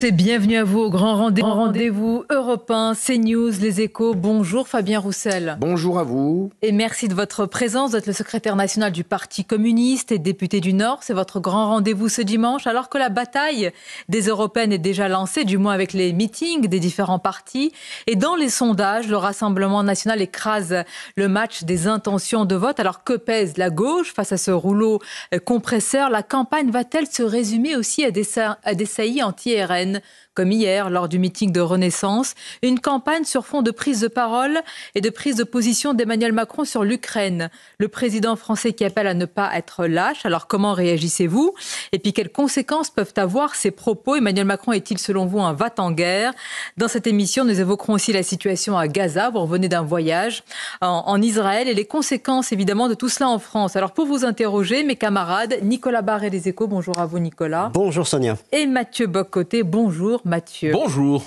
Et bienvenue à vous au grand rendez-vous européen, CNews, Les Échos. Bonjour Fabien Roussel. Bonjour à vous. Et merci de votre présence. Vous êtes le secrétaire national du Parti communiste et député du Nord. C'est votre grand rendez-vous ce dimanche, alors que la bataille des européennes est déjà lancée, du moins avec les meetings des différents partis. Et dans les sondages, le Rassemblement national écrase le match des intentions de vote. Alors que pèse la gauche face à ce rouleau compresseur? La campagne va-t-elle se résumer aussi à des saillies anti-RN? Comme hier, lors du meeting de Renaissance, une campagne sur fond de prise de parole et de prise de position d'Emmanuel Macron sur l'Ukraine. Le président français qui appelle à ne pas être lâche. Alors comment réagissez-vous? Et puis quelles conséquences peuvent avoir ces propos? Emmanuel Macron est-il selon vous un va-t-en-guerre? Dans cette émission, nous évoquerons aussi la situation à Gaza. Vous revenez d'un voyage en Israël et les conséquences évidemment de tout cela en France. Alors pour vous interroger, mes camarades, Nicolas Barré des Échos, bonjour à vous Nicolas. Bonjour Sonia. Et Mathieu Bock-Côté, bonjour Mathieu. Bonjour.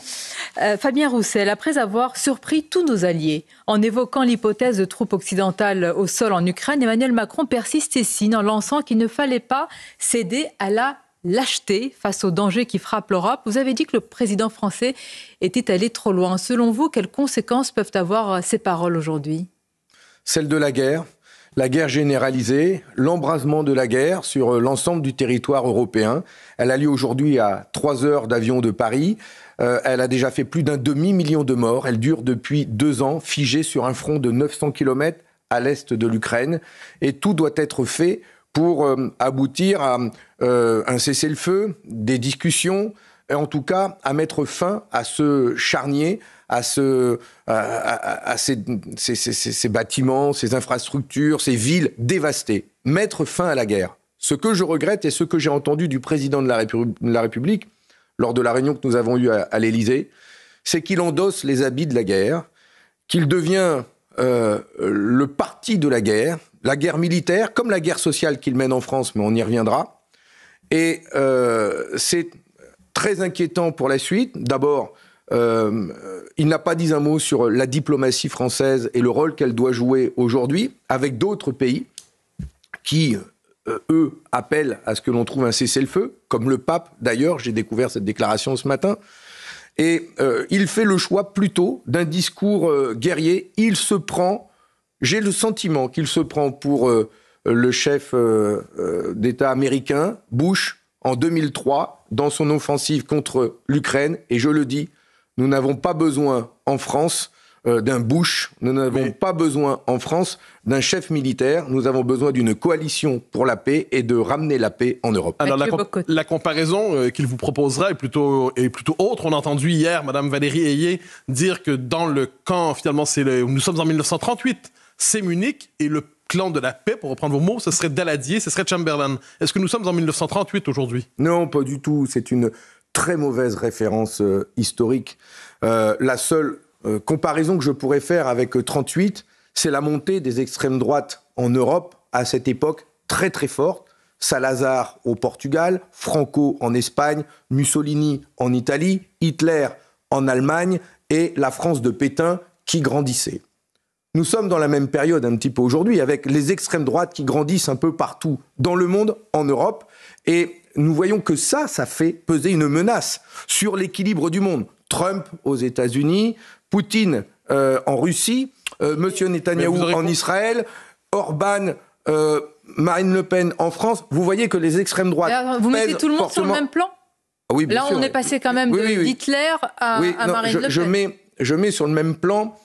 Fabien Roussel, après avoir surpris tous nos alliés en évoquant l'hypothèse de troupes occidentales au sol en Ukraine, Emmanuel Macron persiste et signe en lançant qu'il ne fallait pas céder à la lâcheté face aux dangers qui frappent l'Europe. Vous avez dit que le président français était allé trop loin. Selon vous, quelles conséquences peuvent avoir ces paroles aujourd'hui? Celle de la guerre généralisée, l'embrasement de la guerre sur l'ensemble du territoire européen. Elle a lieu aujourd'hui à 3 heures d'avion de Paris. Elle a déjà fait plus d'un demi-million de morts. Elle dure depuis 2 ans, figée sur un front de 900 km à l'est de l'Ukraine. Et tout doit être fait pour aboutir à un cessez-le-feu, des discussions, et en tout cas à mettre fin à ce charnier, à ces bâtiments, ces infrastructures, ces villes dévastées. Mettre fin à la guerre. Ce que je regrette et ce que j'ai entendu du président de la République lors de la réunion que nous avons eue à l'Élysée, c'est qu'il endosse les habits de la guerre, qu'il devient le parti de la guerre militaire, comme la guerre sociale qu'il mène en France, mais on y reviendra. Et c'est très inquiétant pour la suite. D'abord, il n'a pas dit un mot sur la diplomatie française et le rôle qu'elle doit jouer aujourd'hui avec d'autres pays qui, eux, appellent à ce que l'on trouve un cessez-le-feu, comme le pape d'ailleurs, j'ai découvert cette déclaration ce matin. Et il fait le choix plutôt d'un discours guerrier. J'ai le sentiment qu'il se prend pour le chef d'État américain, Bush, en 2003, dans son offensive contre l'Ukraine. Et je le dis, nous n'avons pas besoin en France d'un Bush, nous n'avons pas besoin en France d'un chef militaire, nous avons besoin d'une coalition pour la paix et de ramener la paix en Europe. Alors la comparaison qu'il vous proposera est plutôt autre. On a entendu hier Mme Valérie Ayé dire que dans le camp, finalement, nous sommes en 1938, c'est Munich, et le clan de la paix, pour reprendre vos mots, ce serait Daladier, ce serait Chamberlain. Est-ce que nous sommes en 1938 aujourd'hui? Non, pas du tout. C'est une très mauvaise référence historique. La seule comparaison que je pourrais faire avec 38, c'est la montée des extrêmes droites en Europe à cette époque très très forte. Salazar au Portugal, Franco en Espagne, Mussolini en Italie, Hitler en Allemagne et la France de Pétain qui grandissait. Nous sommes dans la même période un petit peu aujourd'hui avec les extrêmes droites qui grandissent un peu partout dans le monde, en Europe, et nous voyons que ça fait peser une menace sur l'équilibre du monde. Trump aux États-Unis, Poutine en Russie, Monsieur Netanyahou en Israël, Orban, Marine Le Pen en France. Vous voyez que les extrêmes droites vous mettez tout le monde sur le même plan? Oui, bien là, sûr. on est passé quand même d'Hitler à Marine Le Pen. Je mets sur le même plan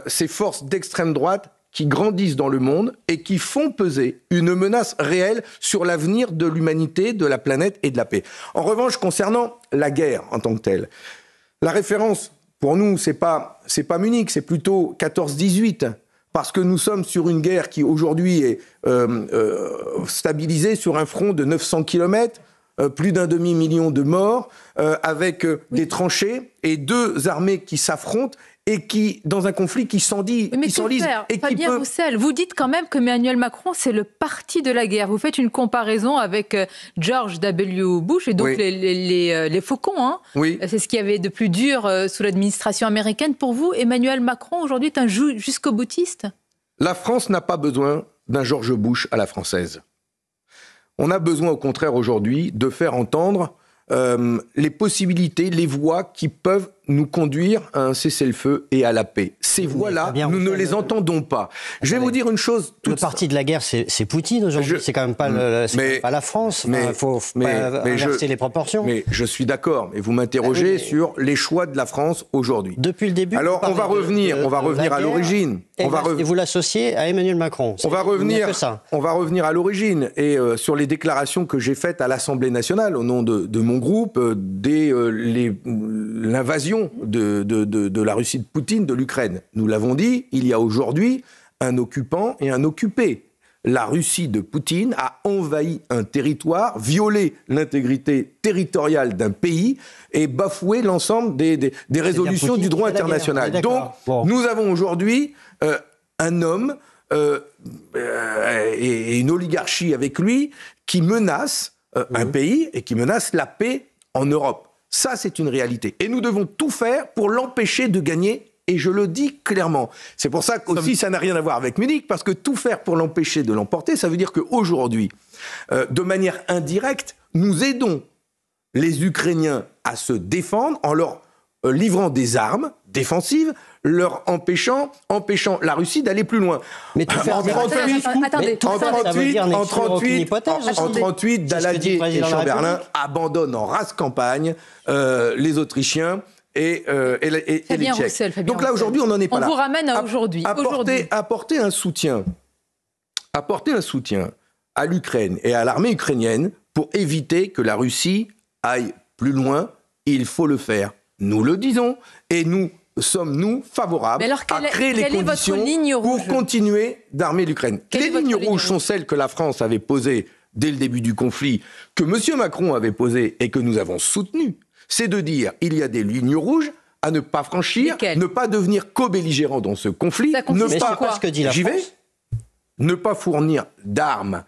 ces forces d'extrême droite qui grandissent dans le monde et qui font peser une menace réelle sur l'avenir de l'humanité, de la planète et de la paix. En revanche, concernant la guerre en tant que telle, la référence, pour nous, c'est pas Munich, c'est plutôt 14-18, parce que nous sommes sur une guerre qui, aujourd'hui, est stabilisée sur un front de 900 km, plus d'un demi-million de morts, avec des tranchées et 2 armées qui s'affrontent et qui, dans un conflit qui s'enlise. Mais que faire, Fabien Roussel, vous dites quand même que Emmanuel Macron, c'est le parti de la guerre. Vous faites une comparaison avec George W. Bush et donc les faucons. Hein. Oui. C'est ce qu'il y avait de plus dur sous l'administration américaine. Pour vous, Emmanuel Macron, aujourd'hui, est un jusqu'au-boutiste? La France n'a pas besoin d'un George Bush à la française. On a besoin, au contraire, aujourd'hui, de faire entendre les possibilités, les voies qui peuvent nous conduire à un cessez-le-feu et à la paix. Ces voies-là, nous ne les entendons pas. Je vais vous dire une chose. Le parti de la guerre, c'est Poutine aujourd'hui. C'est quand même pas, pas la France. Il faut pas inverser les proportions. Mais je suis d'accord. Mais vous m'interrogez sur les choix de la France aujourd'hui. Depuis le début. Alors on va revenir à l'origine. Et vous l'associez à Emmanuel Macron. On va revenir à l'origine et sur les déclarations que j'ai faites à l'Assemblée nationale au nom de mon groupe dès l'invasion de la Russie de Poutine de l'Ukraine. Nous l'avons dit, il y a aujourd'hui un occupant et un occupé. La Russie de Poutine a envahi un territoire, violé l'intégrité territoriale d'un pays et bafoué l'ensemble des résolutions du droit international. Donc, nous avons aujourd'hui un homme et une oligarchie avec lui qui menace un pays et qui menace la paix en Europe. Ça, c'est une réalité. Et nous devons tout faire pour l'empêcher de gagner. Et je le dis clairement. C'est pour ça qu'aussi, ça n'a rien à voir avec Munich, parce que tout faire pour l'empêcher de l'emporter, ça veut dire qu'aujourd'hui, de manière indirecte, nous aidons les Ukrainiens à se défendre en leur livrant des armes défensives, leur empêchant la Russie d'aller plus loin. Mais tout faire en 38, Daladier et Chamberlain abandonnent en race campagne les Autrichiens et les Tchèques. Donc là, aujourd'hui, on n'en est pas là. On vous ramène à aujourd'hui. Apporter un soutien à l'Ukraine et à l'armée ukrainienne pour éviter que la Russie aille plus loin, il faut le faire. Nous le disons, et nous sommes, nous, favorables à créer les conditions pour continuer d'armer l'Ukraine. Les lignes rouges sont celles que la France avait posées dès le début du conflit, que M. Macron avait posées et que nous avons soutenues. C'est de dire, il y a des lignes rouges à ne pas franchir, ne pas devenir co-belligérant dans ce conflit, ne pas fournir d'armes,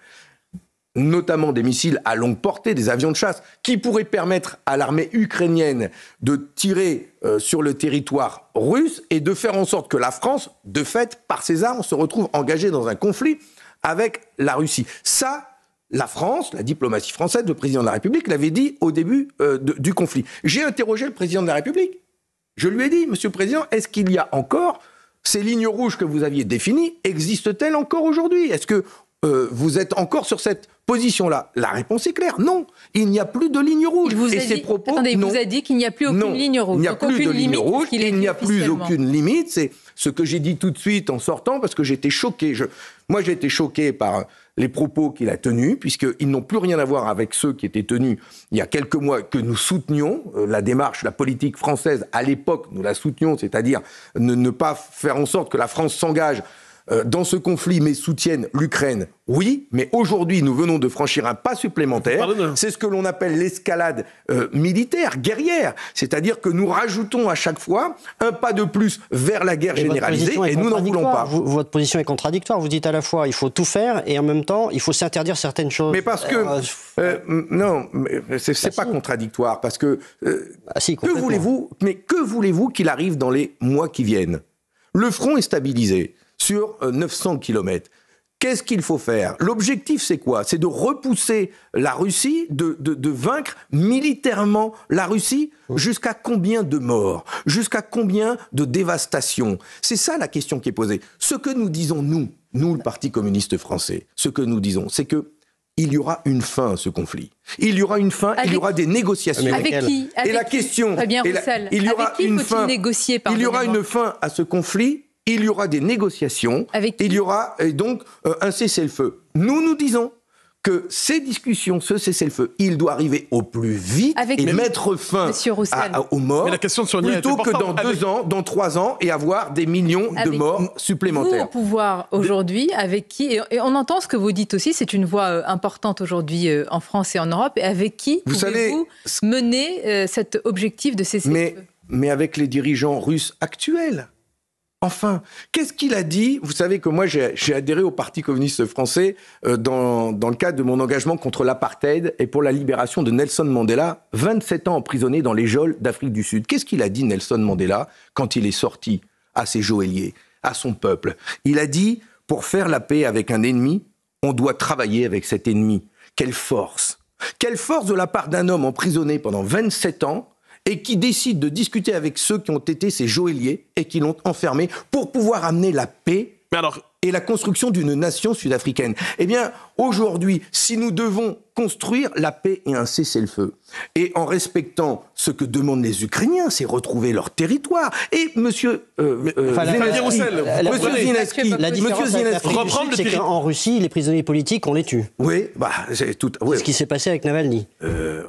notamment des missiles à longue portée, des avions de chasse, qui pourraient permettre à l'armée ukrainienne de tirer sur le territoire russe et de faire en sorte que la France, de fait, par ses armes, se retrouve engagée dans un conflit avec la Russie. Ça, la France, la diplomatie française, le président de la République l'avait dit au début du conflit. J'ai interrogé le président de la République. Je lui ai dit, Monsieur le Président, est-ce qu'il y a encore ces lignes rouges que vous aviez définies, existent-elles encore aujourd'hui ? Est-ce que vous êtes encore sur cette position-là? La réponse est claire, non. Il n'y a plus de ligne rouge. Il vous a dit qu'il n'y a plus aucune ligne rouge. Il n'y a plus de ligne rouge, il n'y a plus aucune limite. C'est ce que j'ai dit tout de suite en sortant, parce que j'étais choqué. Moi, j'ai été choqué par les propos qu'il a tenus, puisqu'ils n'ont plus rien à voir avec ceux qui étaient tenus il y a quelques mois, que nous soutenions. La démarche, la politique française, à l'époque, nous la soutenions, c'est-à-dire ne pas faire en sorte que la France s'engage dans ce conflit, mais soutiennent l'Ukraine, oui, mais aujourd'hui, nous venons de franchir un pas supplémentaire. C'est ce que l'on appelle l'escalade militaire, guerrière. C'est-à-dire que nous rajoutons à chaque fois un pas de plus vers la guerre généralisée, et nous n'en voulons pas. Votre position est contradictoire. Vous dites à la fois, il faut tout faire, et en même temps, il faut s'interdire certaines choses. Mais parce que... non, c'est pas contradictoire, parce que... que voulez-vous qu'il arrive dans les mois qui viennent? Le front est stabilisé sur 900 km. Qu'est-ce qu'il faut faire? L'objectif, c'est quoi? C'est de repousser la Russie, de vaincre militairement la Russie. Jusqu'à combien de morts? Jusqu'à combien de dévastations? C'est ça la question qui est posée. Ce que nous disons, nous, le Parti communiste français, ce que nous disons, c'est que il y aura une fin à ce conflit. Il y aura une fin, il y aura des négociations. Avec qui? Et la question... Fabien Roussel, il y aura une fin. Négocier, il y aura une fin à ce conflit. Il y aura des négociations, il y aura donc un cessez-le-feu. Nous disons que ces discussions, ce cessez-le-feu, il doit arriver au plus vite et mettre fin aux morts, mais la question de plutôt que dans 2 ans, dans 3 ans, et avoir des millions de morts supplémentaires. Vous, au pouvoir aujourd'hui, avec qui, et on entend ce que vous dites aussi, c'est une voix importante aujourd'hui en France et en Europe, et avec qui pouvez-vous mener cet objectif de cessez-le-feu? Mais avec les dirigeants russes actuels. Enfin, qu'est-ce qu'il a dit? Vous savez que moi, j'ai adhéré au Parti communiste français dans le cadre de mon engagement contre l'apartheid et pour la libération de Nelson Mandela, 27 ans emprisonné dans les geôles d'Afrique du Sud. Qu'est-ce qu'il a dit, Nelson Mandela, quand il est sorti à ses geôliers, à son peuple? Il a dit, pour faire la paix avec un ennemi, on doit travailler avec cet ennemi. Quelle force, Quelle force de la part d'un homme emprisonné pendant 27 ans et qui décide de discuter avec ceux qui ont été ses geôliers et qui l'ont enfermé pour pouvoir amener la paix et la construction d'une nation sud-africaine. Eh bien, aujourd'hui, si nous devons construire la paix et un cessez-le-feu, et en respectant ce que demandent les Ukrainiens, c'est retrouver leur territoire. Et monsieur Zelensky, la différence avec l'Afrique du Sud, c'est qu'en Russie, les prisonniers politiques, on les tue. Oui, c'est tout. C'est ce qui s'est passé avec Navalny.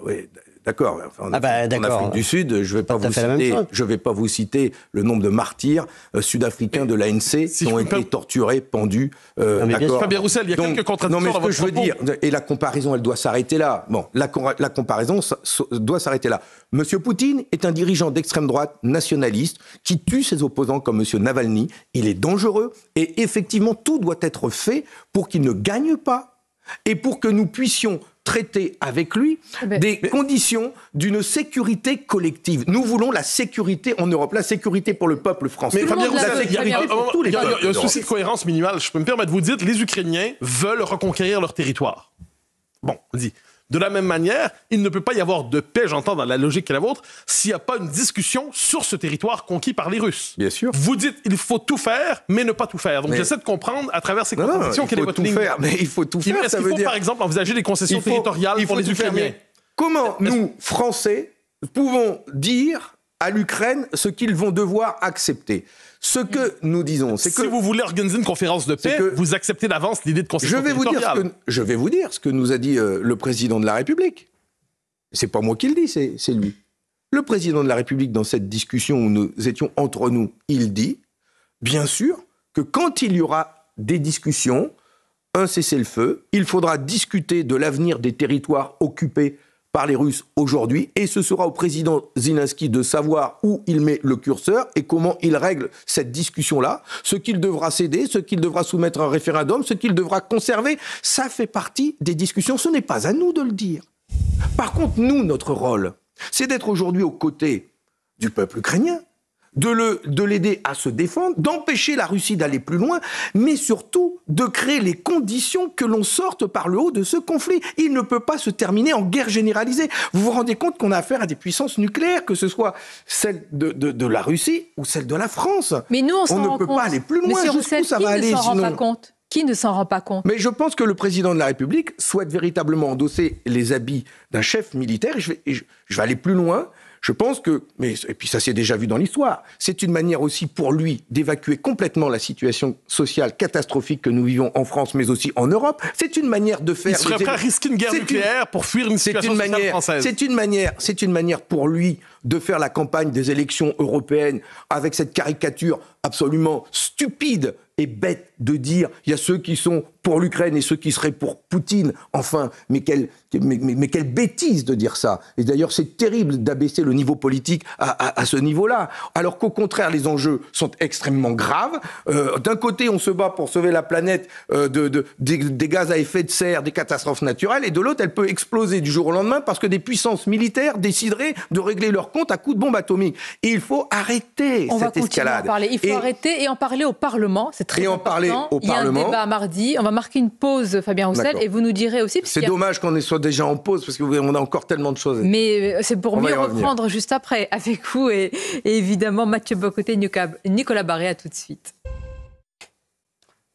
Oui. D'accord. Enfin, d'accord. En Afrique du Sud, je ne vais pas vous citer le nombre de martyrs sud-africains de l'ANC qui ont été torturés, pendus. Fabien Roussel, il y a quelques contradictions dans votre je veux dire, et la comparaison, elle doit s'arrêter là. Bon, la comparaison doit s'arrêter là. Monsieur Poutine est un dirigeant d'extrême droite nationaliste qui tue ses opposants comme monsieur Navalny. Il est dangereux et effectivement, tout doit être fait pour qu'il ne gagne pas et pour que nous puissions traiter avec lui des conditions d'une sécurité collective. Nous voulons la sécurité en Europe, la sécurité pour le peuple français. Mais Fabien Roussel, il y a un souci de cohérence minimale. Je peux me permettre de vous dire, les Ukrainiens veulent reconquérir leur territoire. Bon, on dit. De la même manière, il ne peut pas y avoir de paix, j'entends dans la logique qui est la vôtre, s'il n'y a pas une discussion sur ce territoire conquis par les Russes. Bien sûr. Vous dites il faut tout faire, mais ne pas tout faire. Donc j'essaie de comprendre à travers ces contradictions quelle est votre ligne. Mais il faut tout faire. Est-ce qu'il faut, par exemple, envisager des concessions territoriales pour les Ukrainiens? Comment nous, Français, pouvons dire à l'Ukraine ce qu'ils vont devoir accepter? Ce que nous disons, c'est que... Si vous voulez organiser une conférence de paix, vous acceptez d'avance l'idée de concession territoriale. Je vais vous dire ce que nous a dit le président de la République. C'est pas moi qui le dis, c'est lui. Le président de la République, dans cette discussion où nous étions entre nous, il dit, bien sûr, que quand il y aura des discussions, un cessez-le-feu, il faudra discuter de l'avenir des territoires occupés par les Russes aujourd'hui, et ce sera au président Zelensky de savoir où il met le curseur et comment il règle cette discussion-là, ce qu'il devra céder, ce qu'il devra soumettre à un référendum, ce qu'il devra conserver. Ça fait partie des discussions, ce n'est pas à nous de le dire. Par contre, nous, notre rôle, c'est d'être aujourd'hui aux côtés du peuple ukrainien, de l'aider à se défendre, d'empêcher la Russie d'aller plus loin, mais surtout de créer les conditions que l'on sorte par le haut de ce conflit. Il ne peut pas se terminer en guerre généralisée. Vous vous rendez compte qu'on a affaire à des puissances nucléaires, que ce soit celle de la Russie ou celle de la France. Mais nous, on ne peut pas aller plus loin. Jusqu'où ça va aller sinon ? Qui ne s'en rend pas compte? Mais je pense que le président de la République souhaite véritablement endosser les habits d'un chef militaire. Et je vais aller plus loin. Je pense que, et puis ça s'est déjà vu dans l'histoire, c'est une manière aussi pour lui d'évacuer complètement la situation sociale catastrophique que nous vivons en France, mais aussi en Europe. C'est une manière de faire... Il serait prêt à risquer une guerre nucléaire pour fuir une situation sociale française. C'est une manière pour lui de faire la campagne des élections européennes avec cette caricature absolument stupide et bête de dire il y a ceux qui sont pour l'Ukraine et ceux qui seraient pour Poutine. Enfin, mais quelle bêtise de dire ça. Et d'ailleurs, c'est terrible d'abaisser le niveau politique à ce niveau-là. Alors qu'au contraire, les enjeux sont extrêmement graves. D'un côté, on se bat pour sauver la planète des gaz à effet de serre, des catastrophes naturelles, et de l'autre, elle peut exploser du jour au lendemain parce que des puissances militaires décideraient de régler leur compte à coups de bombes atomiques. Et il faut arrêter cette escalade. Il faut arrêter et en parler au Parlement. C'est très important. Il y a un débat mardi. On va marquer une pause, Fabien Roussel, et vous nous direz aussi... C'est dommage qu'on soit déjà en pause, parce qu'on a encore tellement de choses. Mais c'est pour mieux reprendre juste après, avec vous et évidemment Mathieu Bocoté, Nicolas Barré, à tout de suite.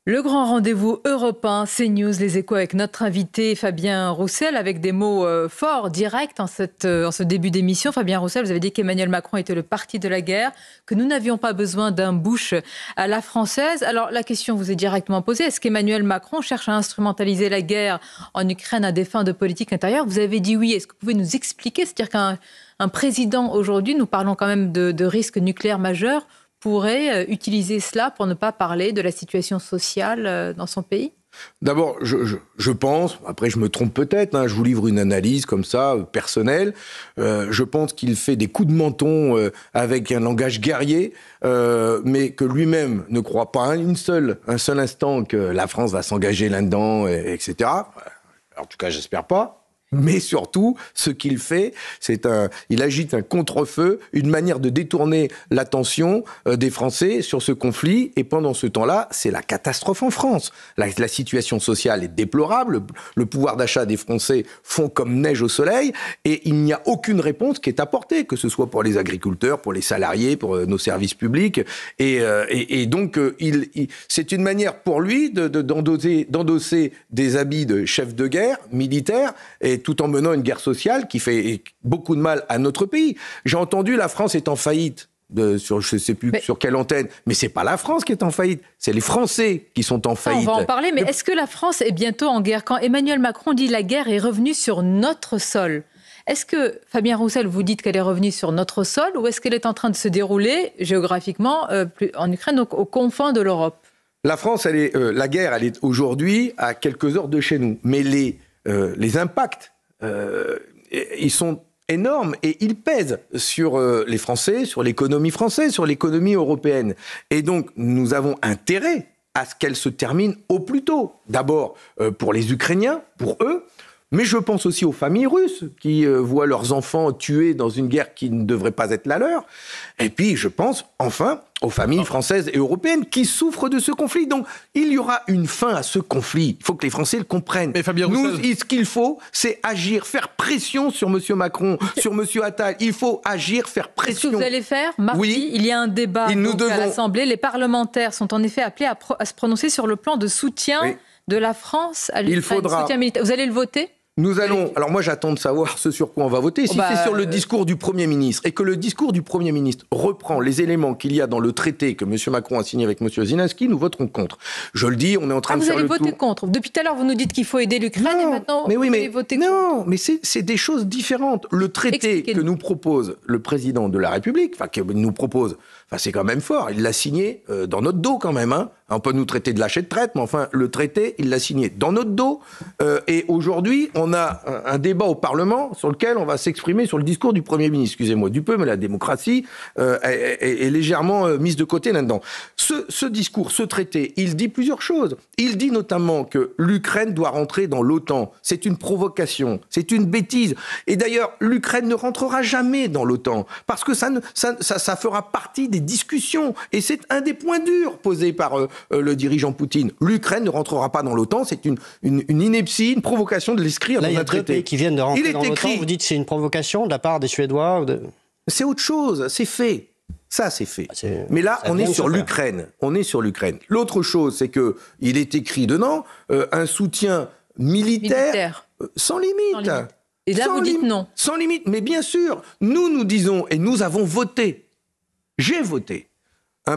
Le grand rendez-vous européen, CNews, les échos avec notre invité Fabien Roussel, avec des mots forts, directs en ce début d'émission. Fabien Roussel, vous avez dit qu'Emmanuel Macron était le parti de la guerre, que nous n'avions pas besoin d'un Bush à la française. Alors la question vous est directement posée, est-ce qu'Emmanuel Macron cherche à instrumentaliser la guerre en Ukraine à des fins de politique intérieure? Vous avez dit oui, est-ce que vous pouvez nous expliquer? C'est-à-dire qu'un président aujourd'hui, nous parlons quand même de risques nucléaires majeurs, pourrait utiliser cela pour ne pas parler de la situation sociale dans son pays? D'abord, je pense, après je me trompe peut-être, je vous livre une analyse comme ça, personnelle, je pense qu'il fait des coups de menton avec un langage guerrier, mais que lui-même ne croit pas un seul instant que la France va s'engager là-dedans, etc. En tout cas, j'espère pas. Mais surtout, ce qu'il fait, il agite un contre-feu, une manière de détourner l'attention des Français sur ce conflit. Et pendant ce temps-là, c'est la catastrophe en France. La situation sociale est déplorable. Le pouvoir d'achat des Français fond comme neige au soleil. Et il n'y a aucune réponse qui est apportée, que ce soit pour les agriculteurs, pour les salariés, pour nos services publics. Et donc, c'est une manière pour lui d'endosser des habits de chef de guerre militaire, et tout en menant une guerre sociale qui fait beaucoup de mal à notre pays. J'ai entendu la France est en faillite, je ne sais plus sur quelle antenne, mais c'est pas la France qui est en faillite, c'est les Français qui sont en faillite. On va en parler, mais est-ce que la France est bientôt en guerre? Quand Emmanuel Macron dit la guerre est revenue sur notre sol, est-ce que, Fabien Roussel, vous dites qu'elle est revenue sur notre sol, ou est-ce qu'elle est en train de se dérouler géographiquement en Ukraine, aux confins de l'Europe? La France, la guerre, elle est aujourd'hui à quelques heures de chez nous, mais les impacts, ils sont énormes et ils pèsent sur les Français, sur l'économie française, sur l'économie européenne. Et donc, nous avons intérêt à ce qu'elle se termine au plus tôt. D'abord, pour les Ukrainiens, pour eux, mais je pense aussi aux familles russes qui voient leurs enfants tués dans une guerre qui ne devrait pas être la leur. Et puis, je pense, enfin, aux familles françaises et européennes qui souffrent de ce conflit. Donc, il y aura une fin à ce conflit. Il faut que les Français le comprennent. Mais Fabien Roussel... ce qu'il faut, c'est agir, faire pression sur M. Macron, sur M. Attal. Il faut agir, faire pression. Est-ce que vous allez faire, mardi, oui, il y a un débat à l'Assemblée. Les parlementaires sont en effet appelés à se prononcer sur le plan de soutien de la France à l'Ukraine. Soutien militaire. Vous allez le voter ? Nous allons... Alors moi, j'attends de savoir ce sur quoi on va voter. Si c'est sur le discours du Premier ministre, et que le discours du Premier ministre reprend les éléments qu'il y a dans le traité que M. Macron a signé avec M. Zelensky, nous voterons contre. Je le dis, on est en train de faire le tour... Vous allez voter contre. Depuis tout à l'heure, vous nous dites qu'il faut aider l'Ukraine, et maintenant, vous allez voter contre. Non, mais c'est des choses différentes. Le traité que nous propose le président de la République, enfin, qu'il nous propose... Enfin, c'est quand même fort. Il l'a signé dans notre dos quand même. Hein. On peut nous traiter de lâcher de traite, mais enfin, le traité, il l'a signé dans notre dos. Et aujourd'hui, on a un débat au Parlement sur lequel on va s'exprimer sur le discours du Premier ministre. Excusez-moi du peu, mais la démocratie est légèrement mise de côté là-dedans. Ce discours, ce traité, il dit plusieurs choses. Il dit notamment que l'Ukraine doit rentrer dans l'OTAN. C'est une provocation, c'est une bêtise. Et d'ailleurs, l'Ukraine ne rentrera jamais dans l'OTAN parce que ça fera partie des discussions. Et c'est un des points durs posés par le dirigeant Poutine. L'Ukraine ne rentrera pas dans l'OTAN. C'est une ineptie, une provocation de l'inscrire dans un traité. Il y a deux pays qui viennent de rentrer dans l'OTAN. Vous dites que c'est une provocation de la part des Suédois C'est autre chose. C'est fait. Ça, c'est fait. Mais là, on est sur l'Ukraine. On est sur l'Ukraine. L'autre chose, c'est qu'il est écrit dedans un soutien militaire. Sans limite. Et là, vous dites non. Sans limite. Mais bien sûr, nous disons, et nous avons voté. J'ai voté. Il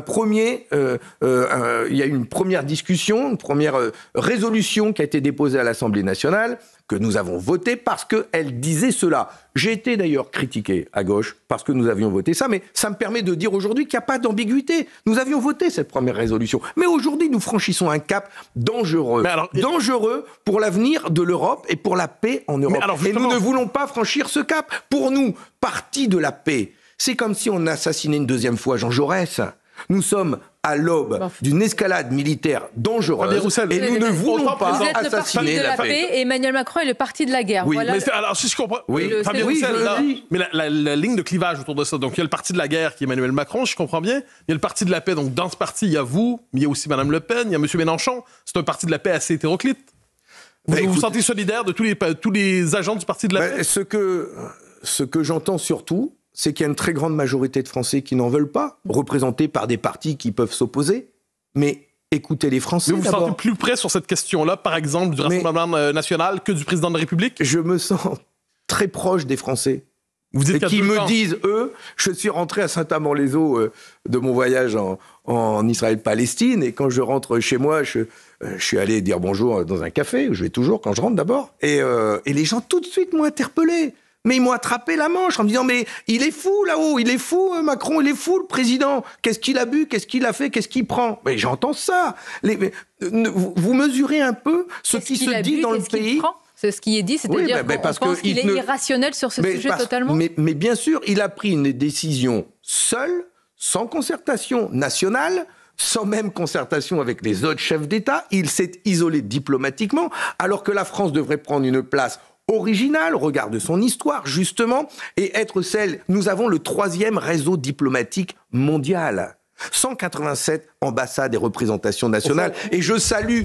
y a eu une première discussion, une première résolution qui a été déposée à l'Assemblée nationale, que nous avons votée parce qu'elle disait cela. J'ai été d'ailleurs critiqué à gauche parce que nous avions voté ça, mais ça me permet de dire aujourd'hui qu'il n'y a pas d'ambiguïté. Nous avions voté cette première résolution. Mais aujourd'hui, nous franchissons un cap dangereux. Dangereux pour l'avenir de l'Europe et pour la paix en Europe. Et nous ne voulons pas franchir ce cap. Pour nous, parti de la paix, c'est comme si on assassinait une deuxième fois Jean Jaurès. Nous sommes à l'aube d'une escalade militaire dangereuse et nous ne voulons pas assassiner la paix. Et Emmanuel Macron est le parti de la guerre. Oui, voilà. mais alors si je comprends, Fabien Roussel, mais la ligne de clivage autour de ça, donc il y a le parti de la guerre qui est Emmanuel Macron, je comprends bien, il y a le parti de la paix, donc dans ce parti, il y a vous, mais il y a aussi Mme Le Pen, il y a M. Mélenchon, c'est un parti de la paix assez hétéroclite. Vous vous sentez solidaire de tous les agents du parti de la paix? Ce que j'entends surtout, c'est qu'il y a une très grande majorité de Français qui n'en veulent pas, représentés par des partis qui peuvent s'opposer. Mais écoutez les Français d'abord. Mais vous vous sentez plus près sur cette question-là, par exemple, du Rassemblement national que du président de la République? Je me sens très proche des Français. Vous dites qui me disent, eux, je suis rentré à Saint-Amand-les-Eaux de mon voyage en Israël-Palestine, et quand je rentre chez moi, je suis allé dire bonjour dans un café, où je vais toujours quand je rentre d'abord, et les gens tout de suite m'ont interpellé. Mais ils m'ont attrapé la manche en me disant « Mais il est fou là-haut, il est fou Macron, il est fou le président. Qu'est-ce qu'il a bu, qu'est-ce qu'il a fait, qu'est-ce qu'il prend ?» Mais j'entends ça. Vous mesurez un peu ce qui se dit dans le pays. C'est ce qui est dit, c'est-à-dire qu'on pense qu'il est irrationnel sur ce sujet totalement. Mais bien sûr, il a pris une décision seul, sans concertation nationale, sans même concertation avec les autres chefs d'État. Il s'est isolé diplomatiquement, alors que la France devrait prendre une place originale, au regard de son histoire, justement, et être celle... Nous avons le 3e réseau diplomatique mondial. 187 ambassades et représentations nationales. Et je salue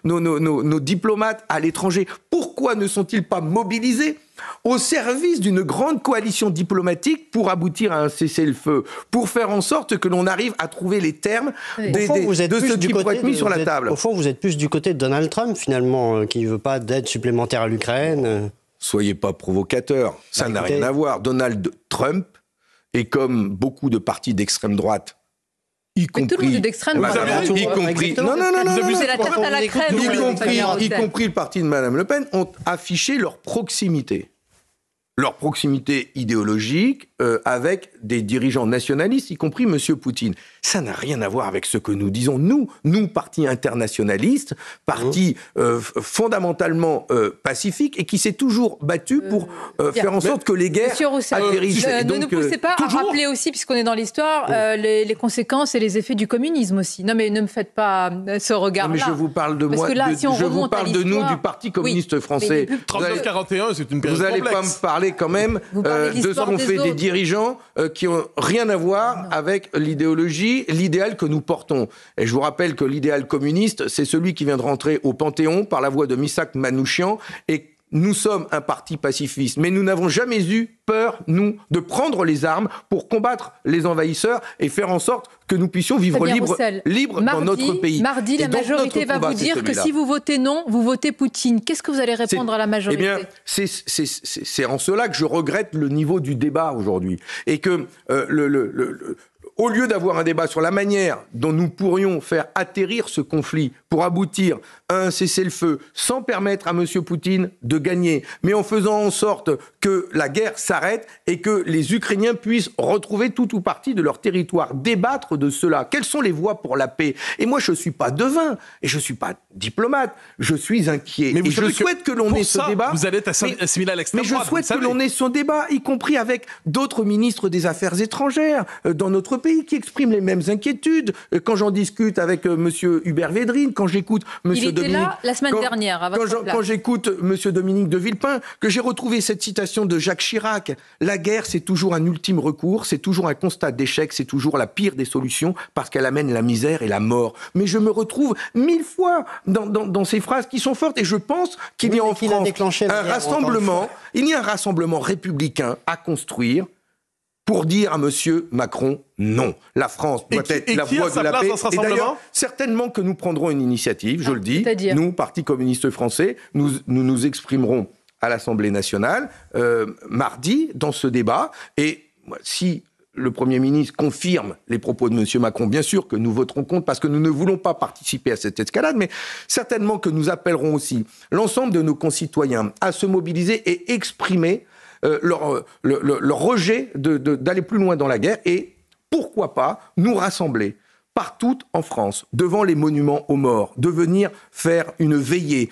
nos diplomates à l'étranger. Pourquoi ne sont-ils pas mobilisés au service d'une grande coalition diplomatique pour aboutir à un cessez-le-feu, pour faire en sorte que l'on arrive à trouver les termes de ce qui pourrait être mis sur la table? Au fond, vous êtes plus du côté de Donald Trump, finalement, qui ne veut pas d'aide supplémentaire à l'Ukraine. Soyez pas provocateurs. Ça n'a rien à voir. Donald Trump, et comme beaucoup de partis d'extrême droite, y compris le parti de Mme Le Pen, ont affiché leur proximité idéologique avec des dirigeants nationalistes, y compris M. Poutine. Ça n'a rien à voir avec ce que nous disons. Nous, parti internationaliste, parti fondamentalement pacifique et qui s'est toujours battu pour faire en sorte que les guerres atterrissent. Ne nous poussez pas à rappeler aussi, puisqu'on est dans l'histoire, les conséquences et les effets du communisme aussi. Non, mais ne me faites pas ce regard-là. Mais je vous parle de moi, je vous parle de nous, du Parti communiste français. 39-41, c'est une période complexe. Vous n'allez pas me parler quand même de ce qu'ont fait des dirigeants qui n'ont rien à voir avec l'idéologie, l'idéal que nous portons. Et je vous rappelle que l'idéal communiste, c'est celui qui vient de rentrer au Panthéon par la voix de Missak Manouchian. Et nous sommes un parti pacifiste, mais nous n'avons jamais eu peur, nous, de prendre les armes pour combattre les envahisseurs et faire en sorte que nous puissions vivre libres dans notre pays. Mardi, la majorité va vous dire que si vous votez non, vous votez Poutine. Qu'est-ce que vous allez répondre à la majorité? Eh bien, c'est en cela que je regrette le niveau du débat aujourd'hui. Et que au lieu d'avoir un débat sur la manière dont nous pourrions faire atterrir ce conflit pour aboutir à un cessez-le-feu sans permettre à M. Poutine de gagner, mais en faisant en sorte que la guerre s'arrête et que les Ukrainiens puissent retrouver tout ou partie de leur territoire, débattre de cela. Quelles sont les voies pour la paix? Et moi, je ne suis pas devin et je ne suis pas diplomate. Je suis inquiet. Mais et je souhaite que l'on ait ce débat. Vous allez être assimilé à l'extrême droite. Mais je souhaite que l'on ait ce débat, y compris avec d'autres ministres des Affaires étrangères dans notre pays, qui expriment les mêmes inquiétudes. Quand j'en discute avec M. Hubert Védrine, quand j'écoute M. Dominique... Il était là la semaine dernière, à votre place. Quand j'écoute M. Dominique de Villepin, que j'ai retrouvé cette citation de Jacques Chirac, la guerre, c'est toujours un ultime recours, c'est toujours un constat d'échec, c'est toujours la pire des solutions, parce qu'elle amène la misère et la mort. Mais je me retrouve 1000 fois dans ces phrases qui sont fortes, et je pense qu'il y a en France un rassemblement républicain à construire, pour dire à M. Macron non. La France doit être la voie de la paix. Et d'ailleurs, certainement que nous prendrons une initiative, je le dis. Nous, Parti communiste français, nous exprimerons à l'Assemblée nationale mardi dans ce débat. Et si le Premier ministre confirme les propos de M. Macron, bien sûr que nous voterons contre parce que nous ne voulons pas participer à cette escalade, mais certainement que nous appellerons aussi l'ensemble de nos concitoyens à se mobiliser et exprimer leur rejet d'aller plus loin dans la guerre et, pourquoi pas, nous rassembler partout en France, devant les monuments aux morts, de venir faire une veillée.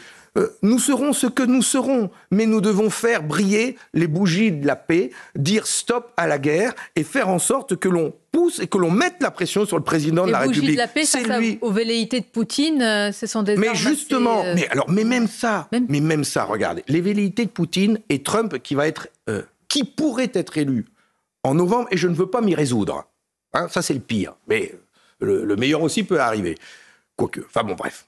Nous serons ce que nous serons, mais nous devons faire briller les bougies de la paix, dire stop à la guerre et faire en sorte que l'on pousse et que l'on mette la pression sur le président de la République. Les bougies de la paix, c'est lui. Aux velléités de Poutine, ce sont des armes. Mais justement, mais même ça, regardez, les velléités de Poutine et Trump qui pourrait être élu en novembre, et je ne veux pas m'y résoudre. Ça, c'est le pire. Mais le meilleur aussi peut arriver. Quoique, enfin bon, bref.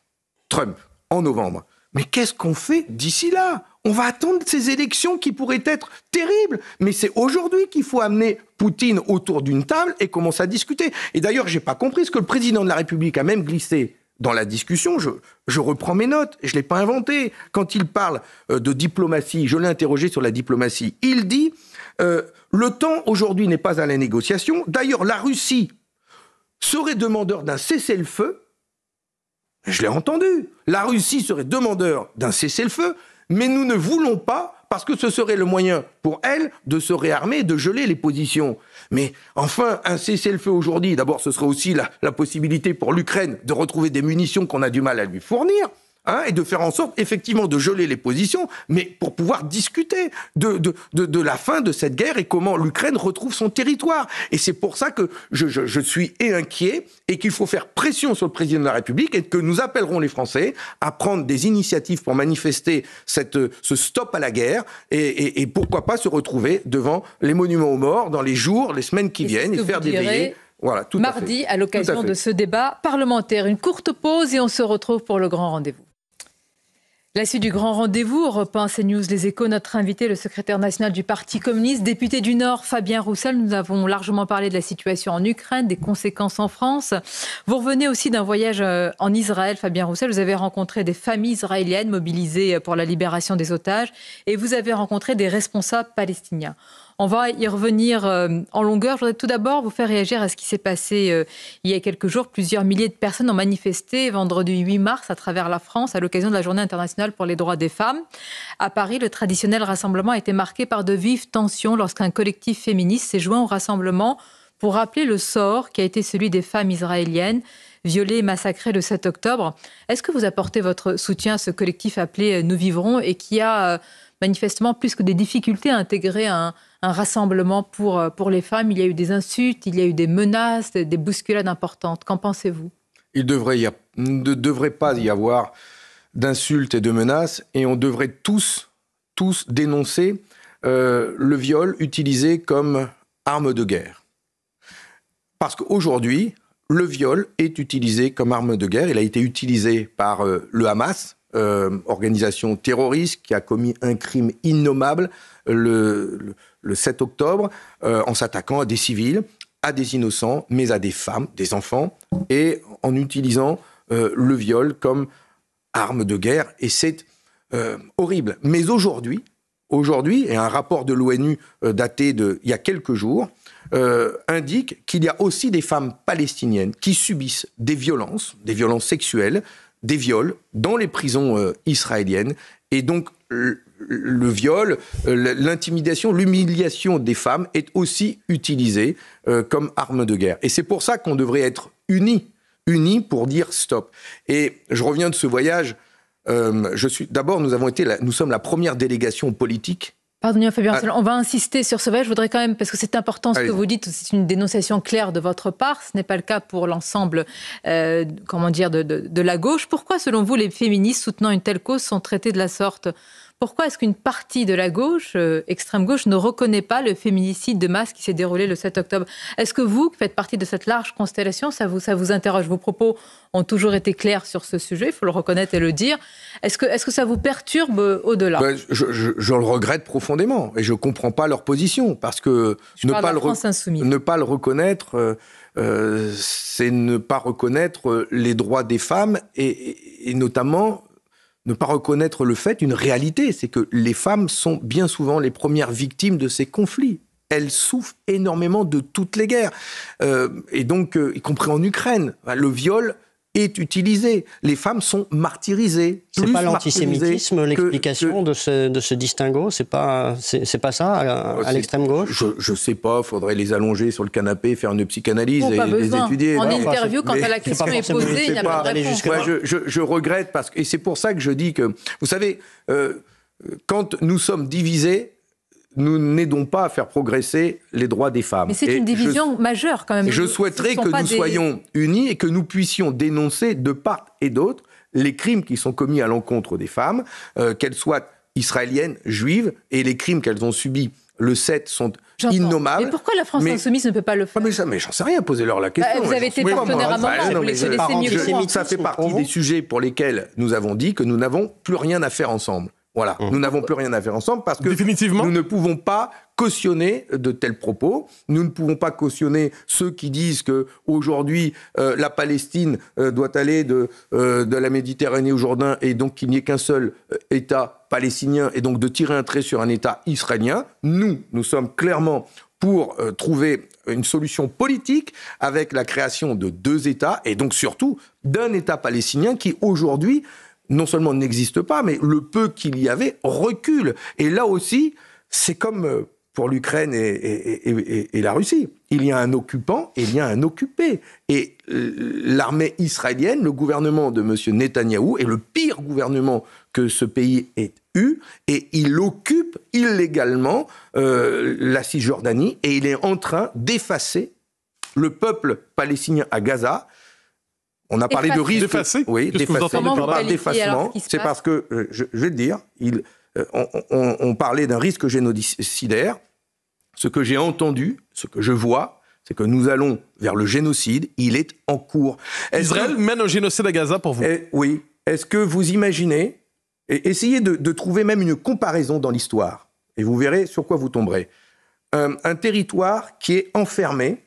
Trump, en novembre. Mais qu'est-ce qu'on fait d'ici là? On va attendre ces élections qui pourraient être terribles. Mais c'est aujourd'hui qu'il faut amener Poutine autour d'une table et commencer à discuter. Et d'ailleurs, je n'ai pas compris ce que le président de la République a même glissé dans la discussion. Je reprends mes notes, je ne l'ai pas inventé. Quand il parle de diplomatie, je l'ai interrogé sur la diplomatie, il dit le temps aujourd'hui n'est pas à la négociation. D'ailleurs, la Russie serait demandeur d'un cessez-le-feu. Je l'ai entendu. La Russie serait demandeur d'un cessez-le-feu, mais nous ne voulons pas, parce que ce serait le moyen pour elle de se réarmer, de geler les positions. Mais enfin, un cessez-le-feu aujourd'hui, d'abord, ce serait aussi la possibilité pour l'Ukraine de retrouver des munitions qu'on a du mal à lui fournir. et de faire en sorte, effectivement, de geler les positions, mais pour pouvoir discuter de la fin de cette guerre et comment l'Ukraine retrouve son territoire. Et c'est pour ça que je suis inquiet et qu'il faut faire pression sur le président de la République et que nous appellerons les Français à prendre des initiatives pour manifester ce stop à la guerre et pourquoi pas se retrouver devant les monuments aux morts dans les jours, les semaines qui viennent et faire des veillées. Voilà, tout mardi, à l'occasion de ce débat parlementaire. Une courte pause et on se retrouve pour le grand rendez-vous. La suite du grand rendez-vous, Europe 1, CNews, Les Échos, notre invité, le secrétaire national du Parti communiste, député du Nord, Fabien Roussel. Nous avons largement parlé de la situation en Ukraine, des conséquences en France. Vous revenez aussi d'un voyage en Israël, Fabien Roussel. Vous avez rencontré des familles israéliennes mobilisées pour la libération des otages et vous avez rencontré des responsables palestiniens. On va y revenir en longueur. Je voudrais tout d'abord vous faire réagir à ce qui s'est passé il y a quelques jours. Plusieurs milliers de personnes ont manifesté vendredi 8 mars à travers la France à l'occasion de la Journée internationale pour les droits des femmes. À Paris, le traditionnel rassemblement a été marqué par de vives tensions lorsqu'un collectif féministe s'est joint au rassemblement pour rappeler le sort qui a été celui des femmes israéliennes violées et massacrées le 7 octobre. Est-ce que vous apportez votre soutien à ce collectif appelé Nous Vivrons et qui a manifestement plus que des difficultés à intégrer un rassemblement pour les femmes? Il y a eu des insultes, il y a eu des menaces, des bousculades importantes. Qu'en pensez-vous? Il ne devrait pas y avoir d'insultes et de menaces et on devrait tous dénoncer le viol utilisé comme arme de guerre. Parce qu'aujourd'hui, le viol est utilisé comme arme de guerre. Il a été utilisé par le Hamas, organisation terroriste qui a commis un crime innommable le 7 octobre en s'attaquant à des civils, à des innocents, mais à des femmes, des enfants, et en utilisant le viol comme arme de guerre. Et c'est horrible. Mais aujourd'hui, et un rapport de l'ONU daté d'il y a quelques jours, indique qu'il y a aussi des femmes palestiniennes qui subissent des violences sexuelles, des viols dans les prisons israéliennes. Et donc, le viol, l'intimidation, l'humiliation des femmes est aussi utilisée comme arme de guerre. Et c'est pour ça qu'on devrait être unis pour dire stop. Et je reviens de ce voyage. Nous sommes la première délégation politique. Pardonnez-moi, Fabien Roussel, on va insister sur ce voyage. Je voudrais quand même, parce que c'est important ce que vous dites, c'est une dénonciation claire de votre part. Ce n'est pas le cas pour l'ensemble, de la gauche. Pourquoi, selon vous, les féministes soutenant une telle cause sont traités de la sorte? Pourquoi est-ce qu'une partie de la gauche, extrême gauche, ne reconnaît pas le féminicide de masse qui s'est déroulé le 7 octobre? Est-ce que vous, qui faites partie de cette large constellation, ça vous interroge? Vos propos ont toujours été clairs sur ce sujet, il faut le reconnaître et le dire. Est-ce que ça vous perturbe au-delà? Je le regrette profondément et je ne comprends pas leur position. Parce que ne pas le reconnaître, c'est ne pas reconnaître les droits des femmes et notamment ne pas reconnaître le fait, une réalité, c'est que les femmes sont bien souvent les premières victimes de ces conflits. Elles souffrent énormément de toutes les guerres. Et donc, y compris en Ukraine, le viol est utilisé. Les femmes sont martyrisées. C'est pas l'antisémitisme l'explication de ce distinguo? C'est pas ça à l'extrême gauche? Je sais pas. Faudrait les allonger sur le canapé, faire une psychanalyse et les étudier. En interview, quand la question est posée, il n'y a pas de réponse. Je regrette et c'est pour ça que je dis que, vous savez, quand nous sommes divisés, nous n'aidons pas à faire progresser les droits des femmes. Mais c'est une division majeure quand même. Je souhaiterais que nous soyons unis et que nous puissions dénoncer de part et d'autre les crimes qui sont commis à l'encontre des femmes, qu'elles soient israéliennes, juives, et les crimes qu'elles ont subis le 7 sont innommables. Mais pourquoi la France insoumise ne peut pas le faire? Mais j'en sais rien, posez-leur la question. Vous avez été partenaire à un moment, vous laissez mieux comprendre. Ça fait partie des sujets pour lesquels nous avons dit que nous n'avons plus rien à faire ensemble. Voilà, nous n'avons plus rien à faire ensemble parce que nous ne pouvons pas cautionner de tels propos. Nous ne pouvons pas cautionner ceux qui disent qu'aujourd'hui, la Palestine doit aller de la Méditerranée au Jourdain et donc qu'il n'y ait qu'un seul État palestinien et donc de tirer un trait sur un État israélien. Nous sommes clairement pour trouver une solution politique avec la création de 2 États et donc surtout d'un État palestinien qui aujourd'hui non seulement n'existe pas, mais le peu qu'il y avait recule. Et là aussi, c'est comme pour l'Ukraine et la Russie. Il y a un occupant et il y a un occupé. Et l'armée israélienne, le gouvernement de M. Netanyahou, est le pire gouvernement que ce pays ait eu, et il occupe illégalement la Cisjordanie, et il est en train d'effacer le peuple palestinien à Gaza. On a parlé de risque. D'effacer ? Oui, d'effacer. On parle d'effacement. C'est parce que, je vais te dire, on parlait d'un risque génocidaire. Ce que j'ai entendu, ce que je vois, c'est que nous allons vers le génocide. Il est en cours. Israël mène un génocide à Gaza pour vous ? Oui. Est-ce que vous imaginez, et essayez de trouver même une comparaison dans l'histoire, et vous verrez sur quoi vous tomberez. Un territoire qui est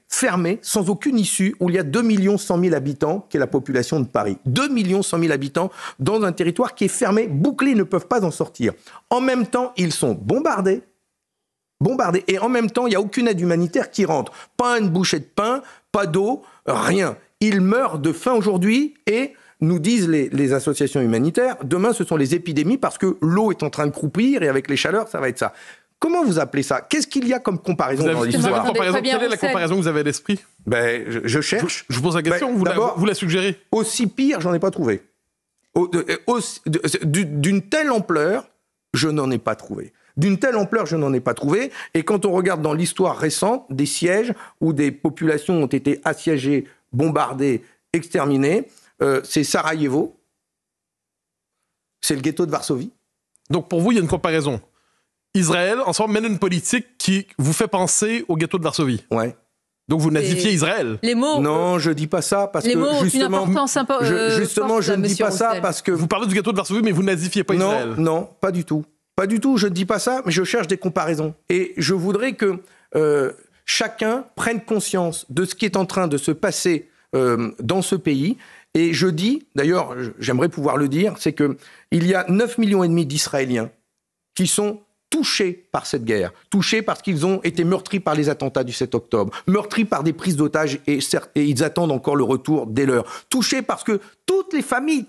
fermé, sans aucune issue, où il y a 2 100 000 habitants, qui est la population de Paris. 2 100 000 habitants dans un territoire qui est fermé, bouclé, ils ne peuvent pas en sortir. En même temps, ils sont bombardés, et en même temps, il n'y a aucune aide humanitaire qui rentre. Pas une bouchée de pain, pas d'eau, rien. Ils meurent de faim aujourd'hui, et nous disent les associations humanitaires, demain ce sont les épidémies, parce que l'eau est en train de croupir, et avec les chaleurs, ça va être ça. Comment vous appelez ça ? Qu'est-ce qu'il y a comme comparaison dans l'histoire ? Quelle est la comparaison que vous avez à l'esprit ? Je cherche. Je vous pose la question, vous la suggérez ? Aussi pire, j'en ai pas trouvé. D'une telle ampleur, je n'en ai pas trouvé. Et quand on regarde dans l'histoire récente des sièges où des populations ont été assiégées, bombardées, exterminées, c'est Sarajevo, c'est le ghetto de Varsovie. Donc pour vous, il y a une comparaison. Israël, en soi, mène une politique qui vous fait penser au ghetto de Varsovie. Ouais. Donc vous nazifiez Israël. Les mots. Non, je dis pas ça parce les que mots justement, ont une importance je ne dis pas ça parce que vous parlez du ghetto de Varsovie, mais vous nazifiez pas Israël. Non, pas du tout. Pas du tout. Je ne dis pas ça, mais je cherche des comparaisons. Et je voudrais que chacun prenne conscience de ce qui est en train de se passer dans ce pays. Et je dis, d'ailleurs, j'aimerais pouvoir le dire, c'est que il y a 9,5 millions d'Israéliens qui sont touchés par cette guerre, touchés parce qu'ils ont été meurtris par les attentats du 7 octobre, meurtris par des prises d'otages et ils attendent encore le retour des leurs, touchés parce que toutes les familles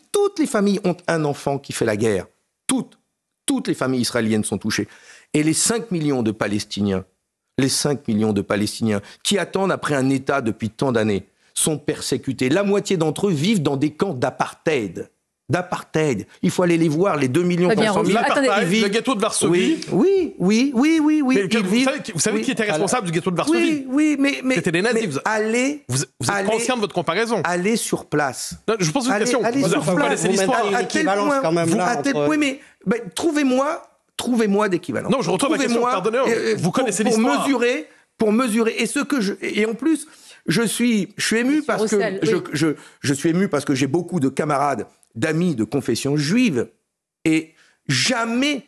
ont un enfant qui fait la guerre. Toutes les familles israéliennes sont touchées. Et les 5 millions de Palestiniens qui attendent après un État depuis tant d'années sont persécutés. La moitié d'entre eux vivent dans des camps d'apartheid. Il faut aller les voir, les 2 500 000. Le ghetto de Varsovie. Oui. Vous savez qui était responsable du ghetto de Varsovie ? Oui, mais c'était les nazis. Vous êtes conscient de votre comparaison ? Allez sur place. Non, je pose une question. Vous connaissez l'histoire. Trouvez-moi d'équivalence. Non, je retourne la question. Pardonnez-moi. Vous connaissez l'histoire. Pour mesurer. Et en plus, je suis ému parce que je suis ému parce que j'ai beaucoup de camarades, d'amis de confession juive, et jamais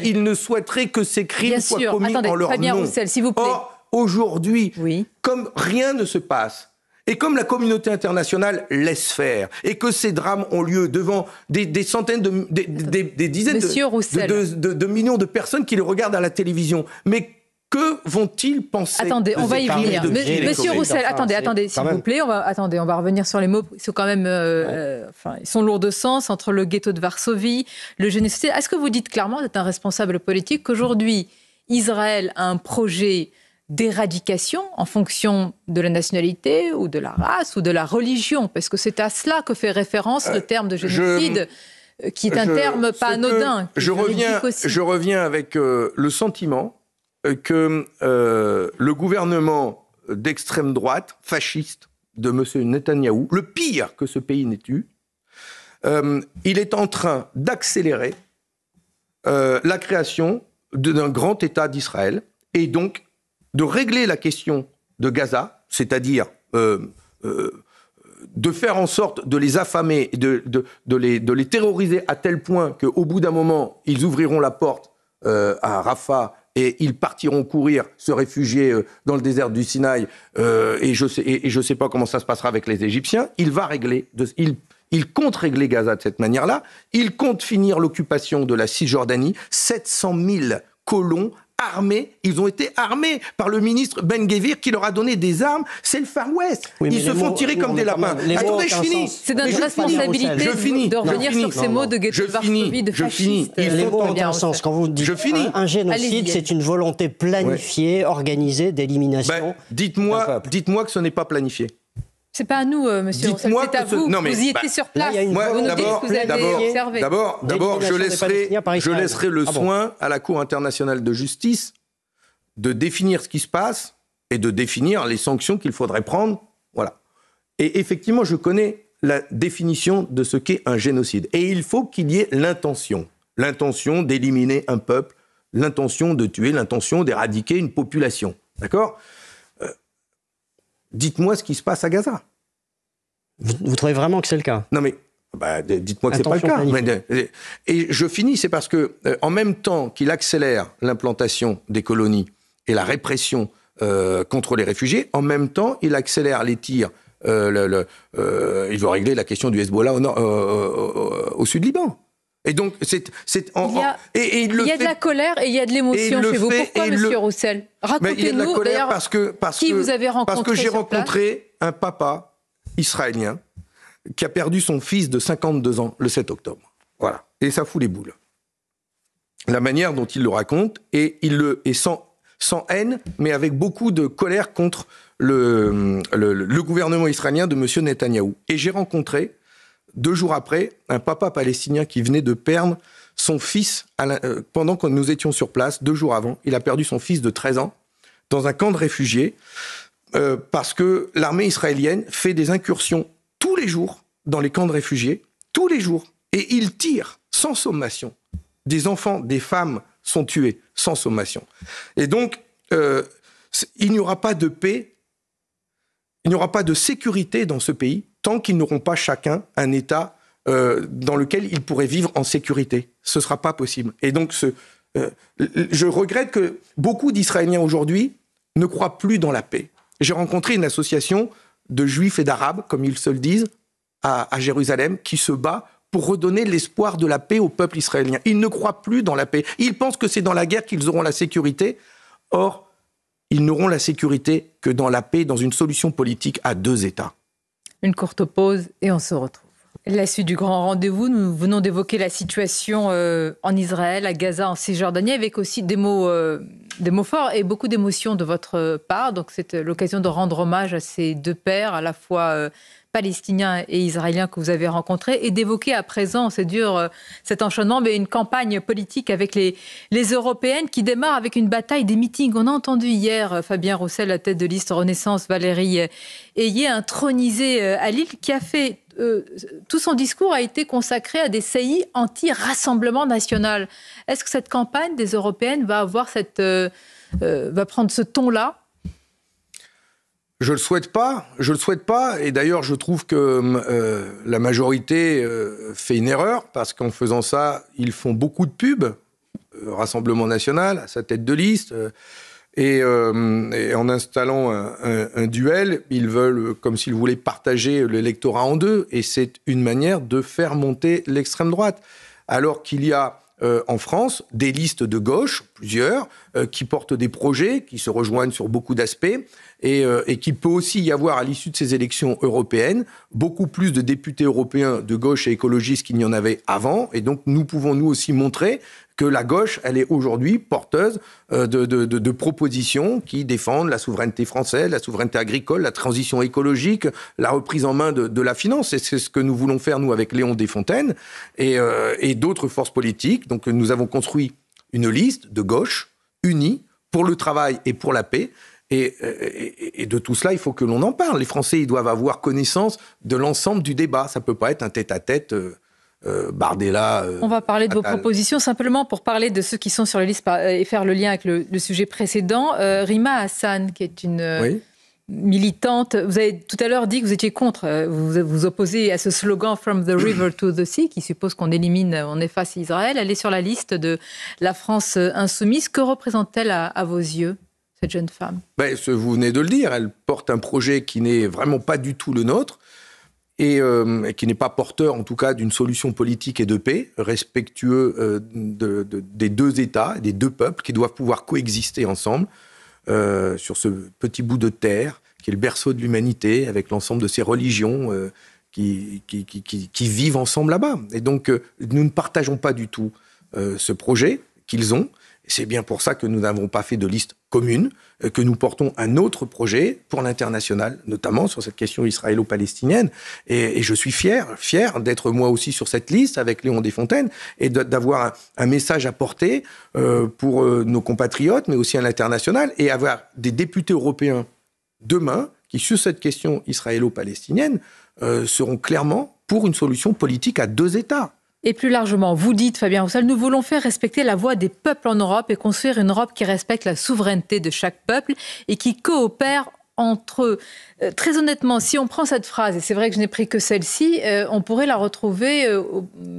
ils ne souhaiteraient que ces crimes soient commis en leur nom. Roussel, s'il vous plaît. Or, aujourd'hui, comme rien ne se passe, et comme la communauté internationale laisse faire, et que ces drames ont lieu devant des centaines, des dizaines de millions de personnes qui les regardent à la télévision, mais que vont-ils penser ? Attendez, on va y venir. Monsieur Roussel, attendez, s'il vous plaît. On va revenir sur les mots. Ils sont quand même, ils sont lourds de sens entre le ghetto de Varsovie, le génocide. Est-ce que vous dites clairement, vous êtes un responsable politique, qu'aujourd'hui, Israël a un projet d'éradication en fonction de la nationalité ou de la race ou de la religion ? Parce que c'est à cela que fait référence le terme de génocide, qui est un terme pas anodin. Je reviens avec le sentiment que le gouvernement d'extrême droite, fasciste, de M. Netanyahou, le pire que ce pays n'ait eu, il est en train d'accélérer la création d'un grand État d'Israël, et donc de régler la question de Gaza, c'est-à-dire de faire en sorte de les affamer, de les terroriser à tel point qu'au bout d'un moment, ils ouvriront la porte à Rafah, et ils partiront courir, se réfugier dans le désert du Sinaï, et je sais pas comment ça se passera avec les Égyptiens. Il compte régler Gaza de cette manière-là. Il compte finir l'occupation de la Cisjordanie. 700 000 colons armés. Ils ont été armés par le ministre Ben-Gvir qui leur a donné des armes. C'est le Far West. Oui, ils se font tirer comme des lapins. Attendez, je finis. C'est notre responsabilité de revenir sur ces mots de Ghetto Varsovie, de fasciste. Les mots ont un sens. Quand vous dites un génocide, c'est une volonté planifiée, organisée d'élimination. Dites-moi que ce n'est pas planifié. C'est pas à nous, monsieur Roussel, c'est à vous. Vous y étiez sur place. D'abord, je laisserai le soin à la Cour internationale de justice de définir ce qui se passe et de définir les sanctions qu'il faudrait prendre. Voilà. Et effectivement, je connais la définition de ce qu'est un génocide. Et il faut qu'il y ait l'intention. L'intention d'éliminer un peuple, l'intention de tuer, l'intention d'éradiquer une population. D'accord ? Dites-moi ce qui se passe à Gaza. Vous trouvez vraiment que c'est le cas ? Non mais, dites-moi que c'est pas le cas. Et je finis, c'est parce que en même temps qu'il accélère l'implantation des colonies et la répression contre les réfugiés, en même temps il accélère les tirs. Il veut régler la question du Hezbollah au sud Liban. Et donc, il y a de la colère et il y a de l'émotion chez vous. Pourquoi, monsieur Roussel ? Racontez-nous, d'ailleurs, qui vous avez rencontré. Parce que j'ai rencontré un papa israélien qui a perdu son fils de 52 ans le 7 octobre. Voilà. Et ça fout les boules. La manière dont il le raconte, et sans haine, mais avec beaucoup de colère contre le gouvernement israélien de M. Netanyahou. Et j'ai rencontré, 2 jours après, un papa palestinien qui venait de perdre son fils pendant que nous étions sur place, 2 jours avant. Il a perdu son fils de 13 ans dans un camp de réfugiés parce que l'armée israélienne fait des incursions tous les jours dans les camps de réfugiés, tous les jours. Et ils tirent sans sommation. Des enfants, des femmes sont tués sans sommation. Et donc, il n'y aura pas de paix, il n'y aura pas de sécurité dans ce pays tant qu'ils n'auront pas chacun un État dans lequel ils pourraient vivre en sécurité. Ce ne sera pas possible. Et donc, je regrette que beaucoup d'Israéliens aujourd'hui ne croient plus dans la paix. J'ai rencontré une association de juifs et d'arabes, comme ils se le disent, à Jérusalem, qui se bat pour redonner l'espoir de la paix au peuple israélien. Ils ne croient plus dans la paix. Ils pensent que c'est dans la guerre qu'ils auront la sécurité. Or, ils n'auront la sécurité que dans la paix, dans une solution politique à 2 États. Une courte pause et on se retrouve. La suite du grand rendez-vous, nous venons d'évoquer la situation en Israël, à Gaza, en Cisjordanie, avec aussi des mots forts et beaucoup d'émotions de votre part. Donc c'est l'occasion de rendre hommage à ces 2 pères, à la fois palestiniens et israéliens que vous avez rencontrés, et d'évoquer à présent, c'est dur cet enchaînement, mais une campagne politique avec les européennes qui démarre avec une bataille des meetings. On a entendu hier Fabien Roussel, la tête de liste Renaissance, Valérie Ayé, intronisée à Lille, qui a fait... tout son discours a été consacré à des saillies anti-rassemblement national. Est-ce que cette campagne des européennes va avoir va prendre ce ton-là ? Je le souhaite pas. Et d'ailleurs, je trouve que la majorité fait une erreur, parce qu'en faisant ça, ils font beaucoup de pubs. Rassemblement national, à sa tête de liste. Et en installant un duel, ils veulent, comme s'ils voulaient partager l'électorat en 2. Et c'est une manière de faire monter l'extrême droite. Alors qu'il y a en France des listes de gauche, plusieurs, qui portent des projets, qui se rejoignent sur beaucoup d'aspects, et qu'il peut aussi y avoir, à l'issue de ces élections européennes, beaucoup plus de députés européens de gauche et écologistes qu'il n'y en avait avant. Et donc, nous pouvons nous aussi montrer que la gauche, elle est aujourd'hui porteuse de propositions qui défendent la souveraineté française, la souveraineté agricole, la transition écologique, la reprise en main de la finance. Et c'est ce que nous voulons faire, nous, avec Léon Desfontaines et d'autres forces politiques. Donc, nous avons construit une liste de gauche unie pour le travail et pour la paix. Et de tout cela, il faut que l'on en parle. Les Français, ils doivent avoir connaissance de l'ensemble du débat. Ça ne peut pas être un tête-à-tête... Bardella. On va parler de vos propositions, simplement pour parler de ceux qui sont sur la liste et faire le lien avec le sujet précédent. Rima Hassan, qui est une militante, vous avez tout à l'heure dit que vous étiez contre, vous opposez à ce slogan « From the river to the sea », qui suppose qu'on on efface Israël. Elle est sur la liste de la France insoumise. Que représente-t-elle à vos yeux, cette jeune femme ? Vous venez de le dire, elle porte un projet qui n'est vraiment pas du tout le nôtre. et qui n'est pas porteur, en tout cas, d'une solution politique et de paix, respectueux des deux États, des deux peuples, qui doivent pouvoir coexister ensemble sur ce petit bout de terre, qui est le berceau de l'humanité, avec l'ensemble de ces religions qui vivent ensemble là-bas. Et donc, nous ne partageons pas du tout ce projet qu'ils ont. C'est bien pour ça que nous n'avons pas fait de liste commune, que nous portons un autre projet pour l'international, notamment sur cette question israélo-palestinienne. Et je suis fier d'être moi aussi sur cette liste avec Léon Desfontaines et d'avoir un message à porter pour nos compatriotes, mais aussi à l'international, et avoir des députés européens demain qui, sur cette question israélo-palestinienne, seront clairement pour une solution politique à deux États. Et plus largement, vous dites, Fabien Roussel, nous voulons faire respecter la voix des peuples en Europe et construire une Europe qui respecte la souveraineté de chaque peuple et qui coopère entre eux. Très honnêtement, si on prend cette phrase, et c'est vrai que je n'ai pris que celle-ci, on pourrait la retrouver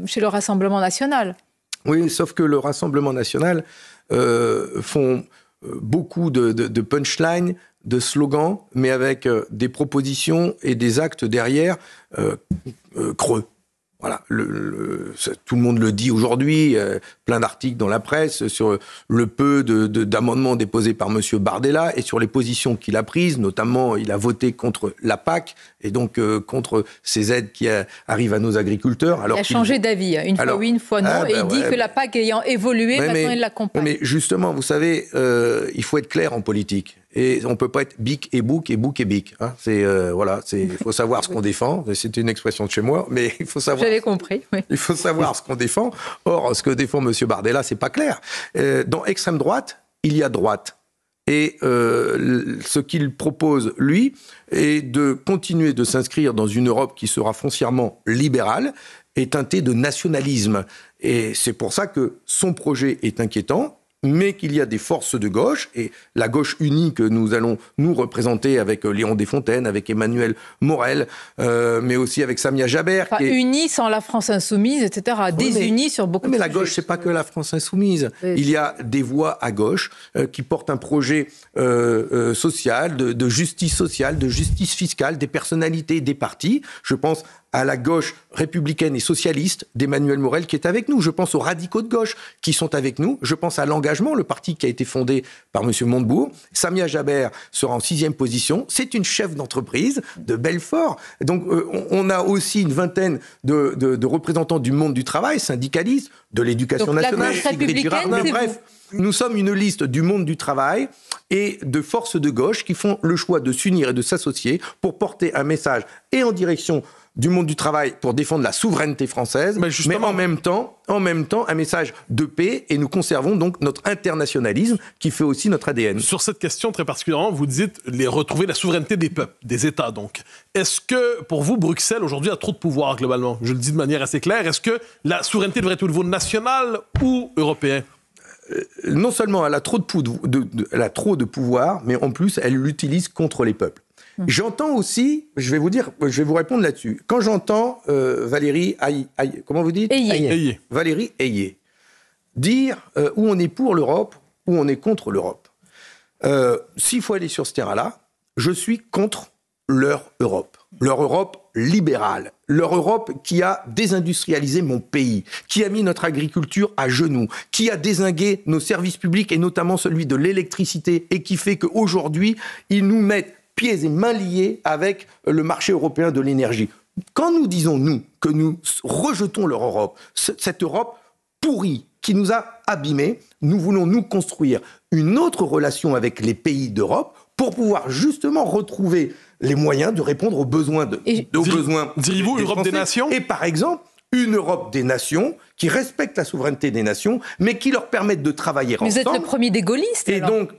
chez le Rassemblement national. Oui, sauf que le Rassemblement national font beaucoup de punchlines, de slogans, mais avec des propositions et des actes derrière creux. Voilà, tout le monde le dit aujourd'hui, plein d'articles dans la presse sur le peu d'amendements déposés par M. Bardella et sur les positions qu'il a prises, notamment il a voté contre la PAC et donc contre ces aides qui arrivent à nos agriculteurs. Alors il a changé d'avis, une fois oui, une fois non, et il dit que la PAC ayant évolué, maintenant il l'accompagne. Mais justement, vous savez, il faut être clair en politique. Et on ne peut pas être bic et bouc et bic. Hein. Il faut savoir ce qu'on défend. C'est une expression de chez moi, mais il faut savoir. J'avais compris. Oui. Il faut savoir ce qu'on défend. Or, ce que défend M. Bardella, c'est pas clair. Dans extrême droite, il y a droite. Et ce qu'il propose, lui, est de continuer de s'inscrire dans une Europe qui sera foncièrement libérale et teintée de nationalisme. Et c'est pour ça que son projet est inquiétant, mais qu'il y a des forces de gauche, et la gauche unie que nous allons nous représenter avec Léon Desfontaines, avec Emmanuel Morel, mais aussi avec Samia Jaber. Pas unie sans la France insoumise, etc., désunie sur beaucoup de sujets. Mais la gauche, c'est pas que la France insoumise. Oui. Il y a des voix à gauche qui portent un projet social, de justice sociale, de justice fiscale, des personnalités, des partis. Je pense à la gauche républicaine et socialiste d'Emmanuel Morel qui est avec nous. Je pense aux radicaux de gauche qui sont avec nous. Je pense à l'Engagement, le parti qui a été fondé par M. Montebourg. Samia Jaber sera en 6e position. C'est une chef d'entreprise de Belfort. Donc on a aussi une vingtaine de représentants du monde du travail, syndicalistes, de l'éducation nationale, bref. Nous sommes une liste du monde du travail et de forces de gauche qui font le choix de s'unir et de s'associer pour porter un message et en direction du monde du travail pour défendre la souveraineté française, mais en même temps, un message de paix, et nous conservons donc notre internationalisme qui fait aussi notre ADN. Sur cette question très particulièrement, vous dites retrouver la souveraineté des peuples, des États donc. Est-ce que, pour vous, Bruxelles, aujourd'hui, a trop de pouvoir globalement? Je le dis de manière assez claire. Est-ce que la souveraineté devrait être au niveau national ou européen? Non seulement elle a trop de pouvoir, mais en plus, elle l'utilise contre les peuples. J'entends aussi, je vais vous répondre là-dessus. Quand j'entends Valérie comment vous dites Ayé. Valérie Ayé dire où on est pour l'Europe, où on est contre l'Europe. S'il faut aller sur ce terrain-là, je suis contre leur Europe libérale, leur Europe qui a désindustrialisé mon pays, qui a mis notre agriculture à genoux, qui a dézingué nos services publics et notamment celui de l'électricité et qui fait qu'aujourd'hui, ils nous mettent pieds et mains liés avec le marché européen de l'énergie. Quand nous disons, nous, que nous rejetons leur Europe, cette Europe pourrie qui nous a abîmés, nous voulons nous construire une autre relation avec les pays d'Europe pour pouvoir justement retrouver les moyens de répondre aux besoins diriez-vous Europe des nations ? Et par exemple, une Europe des nations qui respecte la souveraineté des nations, mais qui leur permette de travailler ensemble. Vous êtes le premier des gaullistes, et alors. Donc,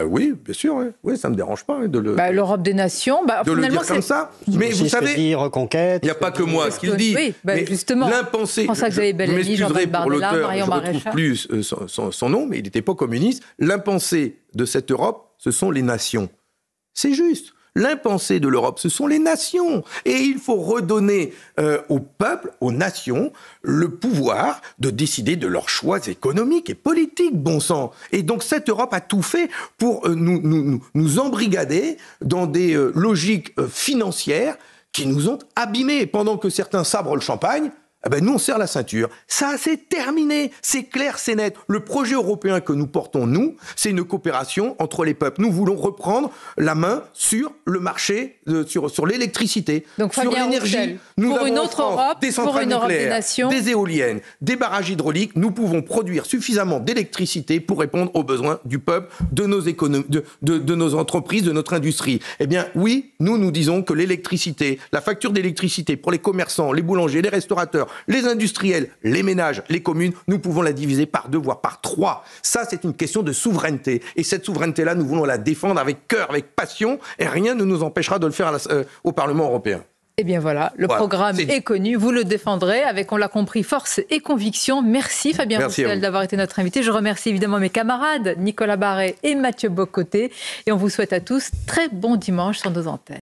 oui, bien sûr, oui, ça ne me dérange pas de l'Europe des nations, de le dire comme ça. Mais vous savez, il n'y a pas que moi qui le dit. Oui, mais justement, l'impensé, je m'excuserai pour l'auteur, je ne retrouve plus son nom, mais il n'était pas communiste. L'impensé de cette Europe, ce sont les nations. C'est juste. L'impensé de l'Europe, ce sont les nations. Et il faut redonner aux peuples, aux nations, le pouvoir de décider de leurs choix économiques et politiques, bon sang. Et donc cette Europe a tout fait pour nous embrigader dans des logiques financières qui nous ont abîmés. Pendant que certains sabrent le champagne, nous, on serre la ceinture. Ça, c'est terminé. C'est clair, c'est net. Le projet européen que nous portons, nous, c'est une coopération entre les peuples. Nous voulons reprendre la main sur le marché, sur l'électricité, donc, sur l'énergie. Nous avons une autre Europe, des centrales nucléaires, des éoliennes, des barrages hydrauliques. Nous pouvons produire suffisamment d'électricité pour répondre aux besoins du peuple, de nos économies, de nos entreprises, de notre industrie. Eh bien, oui, nous disons que l'électricité, la facture d'électricité pour les commerçants, les boulangers, les restaurateurs, les industriels, les ménages, les communes, nous pouvons la diviser par 2, voire par 3. Ça, c'est une question de souveraineté. Et cette souveraineté-là, nous voulons la défendre avec cœur, avec passion, et rien ne nous empêchera de le faire au Parlement européen. Eh bien voilà, le programme est connu, vous le défendrez avec, on l'a compris, force et conviction. Merci Fabien Roussel d'avoir été notre invité. Je remercie évidemment mes camarades Nicolas Barré et Mathieu Bocoté. Et on vous souhaite à tous très bon dimanche sur nos antennes.